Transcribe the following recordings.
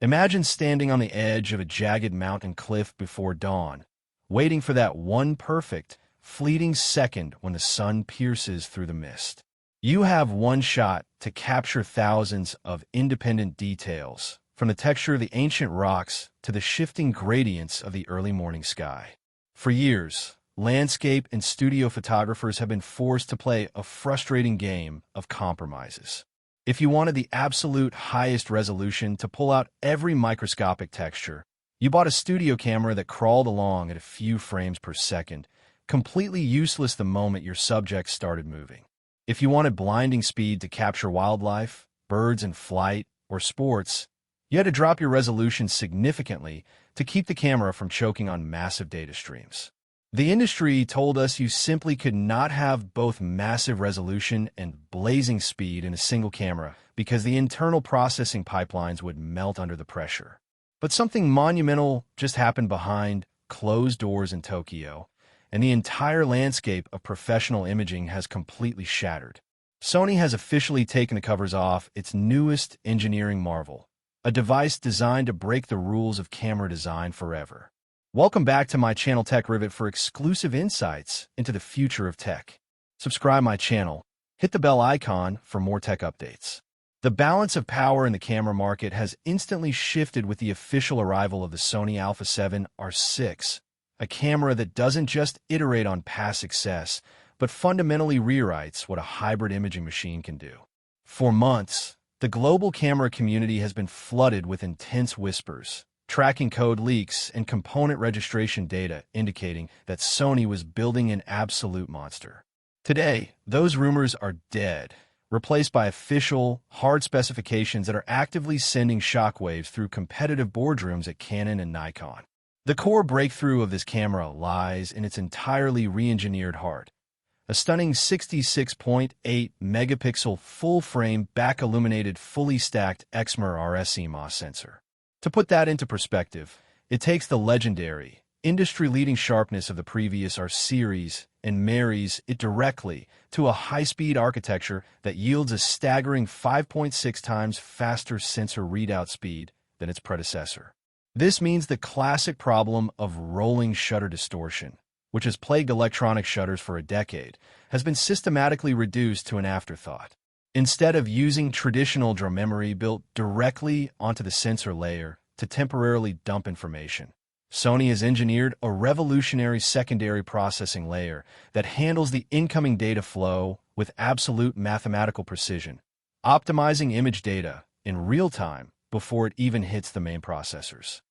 Imagine standing on the edge of a jagged mountain cliff before dawn, waiting for that one perfect, fleeting second when the sun pierces through the mist. You have one shot to capture thousands of independent details, from the texture of the ancient rocks to the shifting gradients of the early morning sky. For years, landscape and studio photographers have been forced to play a frustrating game of compromises. If you wanted the absolute highest resolution to pull out every microscopic texture, you bought a studio camera that crawled along at a few frames per second, completely useless the moment your subject started moving. If you wanted blinding speed to capture wildlife, birds in flight, or sports, you had to drop your resolution significantly to keep the camera from choking on massive data streams. The industry told us you simply could not have both massive resolution and blazing speed in a single camera because the internal processing pipelines would melt under the pressure. But something monumental just happened behind closed doors in Tokyo, and the entire landscape of professional imaging has completely shattered. Sony has officially taken the covers off its newest engineering marvel, a device designed to break the rules of camera design forever. Welcome back to my channel Tech Rivet for exclusive insights into the future of tech. Subscribe my channel, hit the bell icon for more tech updates. The balance of power in the camera market has instantly shifted with the official arrival of the Sony a7R VI, a camera that doesn't just iterate on past success, but fundamentally rewrites what a hybrid imaging machine can do. For months, the global camera community has been flooded with intense whispers, tracking code leaks, and component registration data indicating that Sony was building an absolute monster. Today, those rumors are dead, replaced by official, hard specifications that are actively sending shockwaves through competitive boardrooms at Canon and Nikon. The core breakthrough of this camera lies in its entirely re-engineered heart, a stunning 66.8 megapixel full-frame back-illuminated fully stacked Exmor RS CMOS sensor. To put that into perspective, it takes the legendary, industry-leading sharpness of the previous R series and marries it directly to a high-speed architecture that yields a staggering 5.6 times faster sensor readout speed than its predecessor. This means the classic problem of rolling shutter distortion, which has plagued electronic shutters for a decade, has been systematically reduced to an afterthought. Instead of using traditional drum memory built directly onto the sensor layer to temporarily dump information, Sony has engineered a revolutionary secondary processing layer that handles the incoming data flow with absolute mathematical precision, optimizing image data in real time before it even hits the main processors.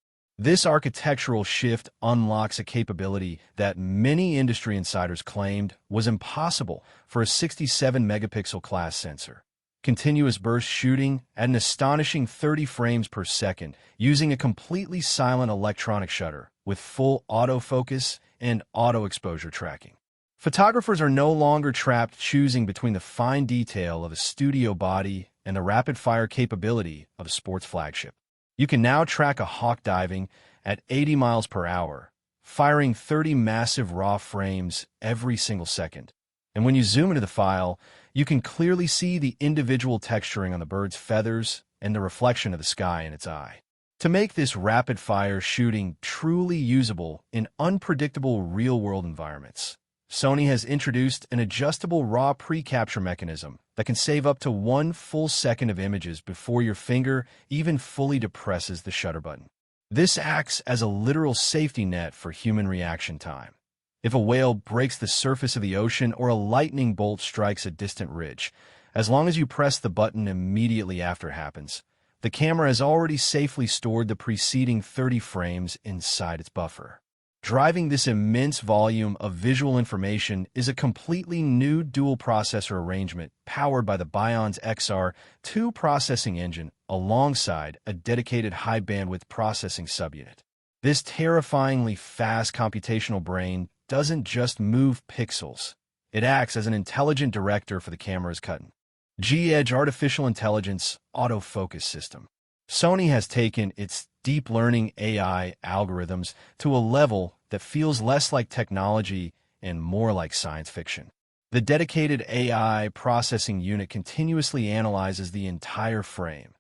This architectural shift unlocks a capability that many industry insiders claimed was impossible for a 67-megapixel class sensor. Continuous burst shooting at an astonishing 30 frames per second using a completely silent electronic shutter with full autofocus and auto-exposure tracking. Photographers are no longer trapped choosing between the fine detail of a studio body and the rapid-fire capability of a sports flagship. You can now track a hawk diving at 80 miles per hour, firing 30 massive raw frames every single second. And when you zoom into the file, you can clearly see the individual texturing on the bird's feathers and the reflection of the sky in its eye. To make this rapid-fire shooting truly usable in unpredictable real-world environments, Sony has introduced an adjustable raw pre-capture mechanism that can save up to 1 full second of images before your finger even fully depresses the shutter button. This acts as a literal safety net for human reaction time. If a whale breaks the surface of the ocean or a lightning bolt strikes a distant ridge, as long as you press the button immediately after happens, the camera has already safely stored the preceding 30 frames inside its buffer. Driving this immense volume of visual information is a completely new dual-processor arrangement powered by the BIONZ XR2 processing engine alongside a dedicated high-bandwidth processing subunit. This terrifyingly fast computational brain doesn't just move pixels. It acts as an intelligent director for the camera's cutting-edge artificial intelligence autofocus system. Sony has taken its deep learning AI algorithms to a level that feels less like technology and more like science fiction. The dedicated AI processing unit continuously analyzes the entire frame,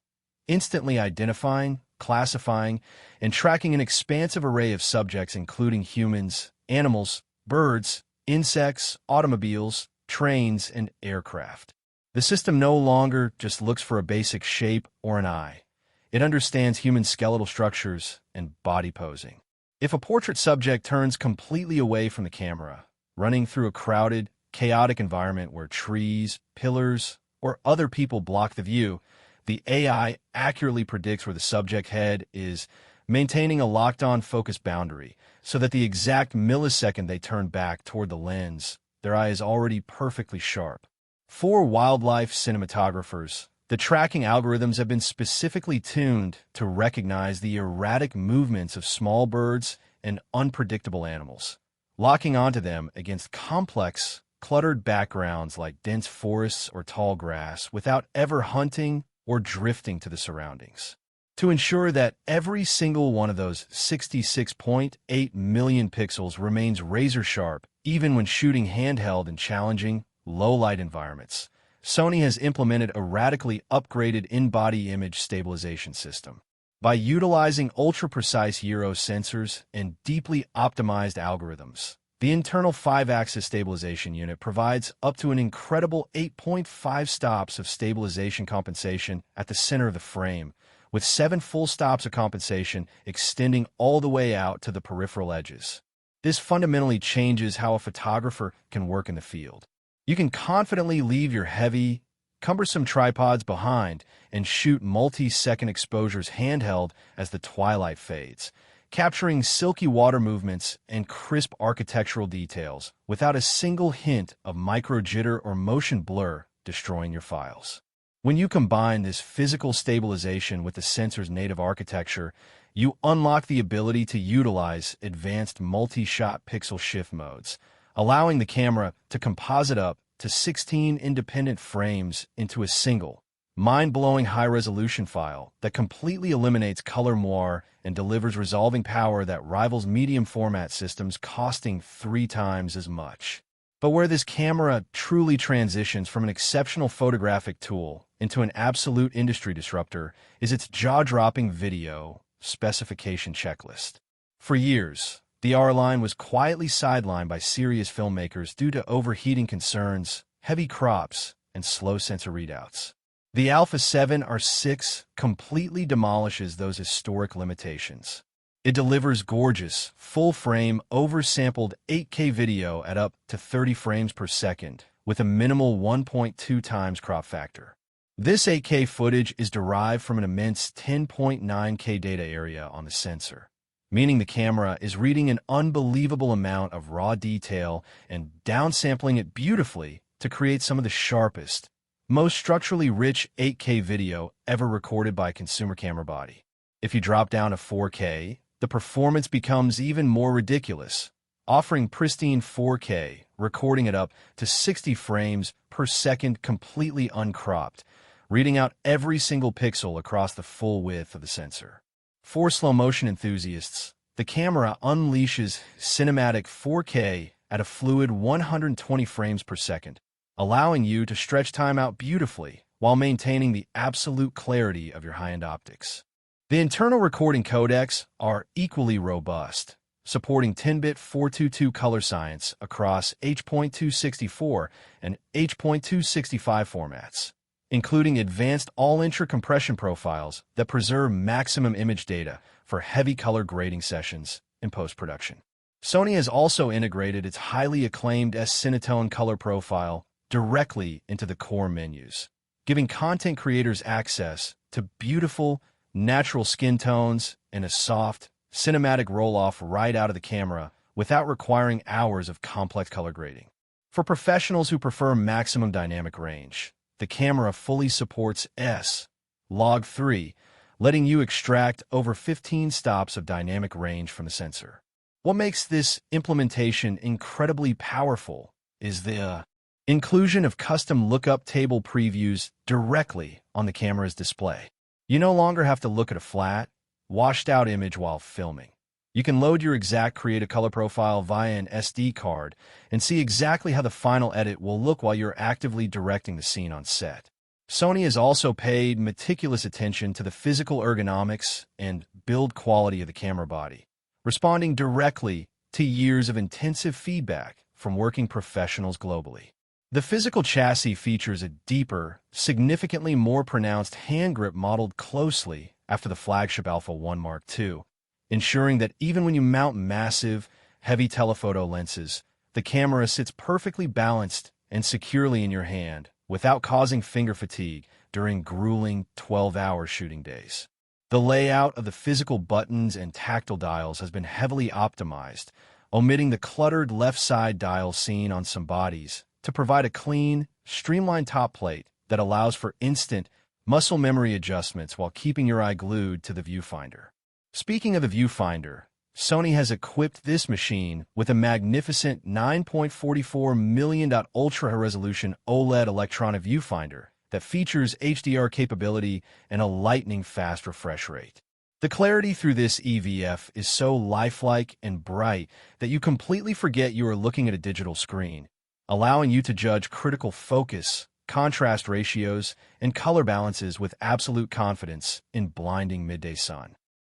instantly identifying classifying, and tracking an expansive array of subjects including humans, animals, birds, insects, automobiles, trains, and aircraft. The system no longer just looks for a basic shape or an eye. It understands human skeletal structures and body posing. If a portrait subject turns completely away from the camera, running through a crowded, chaotic environment where trees, pillars, or other people block the view, the AI accurately predicts where the subject head is, maintaining a locked-on focus boundary so that the exact millisecond they turn back toward the lens, their eye is already perfectly sharp. For wildlife cinematographers, the tracking algorithms have been specifically tuned to recognize the erratic movements of small birds and unpredictable animals, locking onto them against complex, cluttered backgrounds like dense forests or tall grass without ever hunting or drifting to the surroundings. To ensure that every single one of those 66.8 million pixels remains razor-sharp even when shooting handheld in challenging, low-light environments, Sony has implemented a radically upgraded in-body image stabilization system. By utilizing ultra-precise gyro sensors and deeply optimized algorithms, the internal 5-axis stabilization unit provides up to an incredible 8.5 stops of stabilization compensation at the center of the frame, with 7 full stops of compensation extending all the way out to the peripheral edges. This fundamentally changes how a photographer can work in the field. You can confidently leave your heavy, cumbersome tripods behind and shoot multi-second exposures handheld as the twilight fades, capturing silky water movements and crisp architectural details without a single hint of micro-jitter or motion blur destroying your files. When you combine this physical stabilization with the sensor's native architecture, you unlock the ability to utilize advanced multi-shot pixel shift modes, allowing the camera to composite up to 16 independent frames into a single, mind-blowing high-resolution file that completely eliminates color moire and delivers resolving power that rivals medium-format systems costing 3 times as much. But where this camera truly transitions from an exceptional photographic tool into an absolute industry disruptor is its jaw-dropping video specification checklist. For years, the R line was quietly sidelined by serious filmmakers due to overheating concerns, heavy crops, and slow sensor readouts. The Alpha 7R6 completely demolishes those historic limitations. It delivers gorgeous, full-frame, oversampled 8K video at up to 30 frames per second with a minimal 1.2 times crop factor. This 8K footage is derived from an immense 10.9K data area on the sensor, meaning the camera is reading an unbelievable amount of raw detail and downsampling it beautifully to create some of the sharpest, most structurally rich 8K video ever recorded by a consumer camera body. If you drop down to 4K, the performance becomes even more ridiculous, offering pristine 4K, recording it up to 60 frames per second completely uncropped, reading out every single pixel across the full width of the sensor. For slow-motion enthusiasts, the camera unleashes cinematic 4K at a fluid 120 frames per second, allowing you to stretch time out beautifully while maintaining the absolute clarity of your high-end optics. The internal recording codecs are equally robust, supporting 10-bit 422 color science across H.264 and H.265 formats, including advanced all-intra compression profiles that preserve maximum image data for heavy color grading sessions in post-production. Sony has also integrated its highly acclaimed S-Cinetone color profile directly into the core menus, giving content creators access to beautiful, natural skin tones and a soft, cinematic roll-off right out of the camera without requiring hours of complex color grading. For professionals who prefer maximum dynamic range, the camera fully supports S-Log3, letting you extract over 15 stops of dynamic range from the sensor. What makes this implementation incredibly powerful is the inclusion of custom lookup table previews directly on the camera's display. You no longer have to look at a flat, washed-out image while filming. You can load your exact creative color profile via an SD card and see exactly how the final edit will look while you're actively directing the scene on set. Sony has also paid meticulous attention to the physical ergonomics and build quality of the camera body, responding directly to years of intensive feedback from working professionals globally. The physical chassis features a deeper, significantly more pronounced hand grip modeled closely after the flagship Alpha 1 Mark II, ensuring that even when you mount massive, heavy telephoto lenses, the camera sits perfectly balanced and securely in your hand without causing finger fatigue during grueling 12-hour shooting days. The layout of the physical buttons and tactile dials has been heavily optimized, omitting the cluttered left side dial seen on some bodies to provide a clean, streamlined top plate that allows for instant muscle memory adjustments while keeping your eye glued to the viewfinder. Speaking of the viewfinder, Sony has equipped this machine with a magnificent 9.44 million ultra-high-resolution OLED electronic viewfinder that features HDR capability and a lightning-fast refresh rate. The clarity through this EVF is so lifelike and bright that you completely forget you are looking at a digital screen, allowing you to judge critical focus, contrast ratios, and color balances with absolute confidence in blinding midday sun.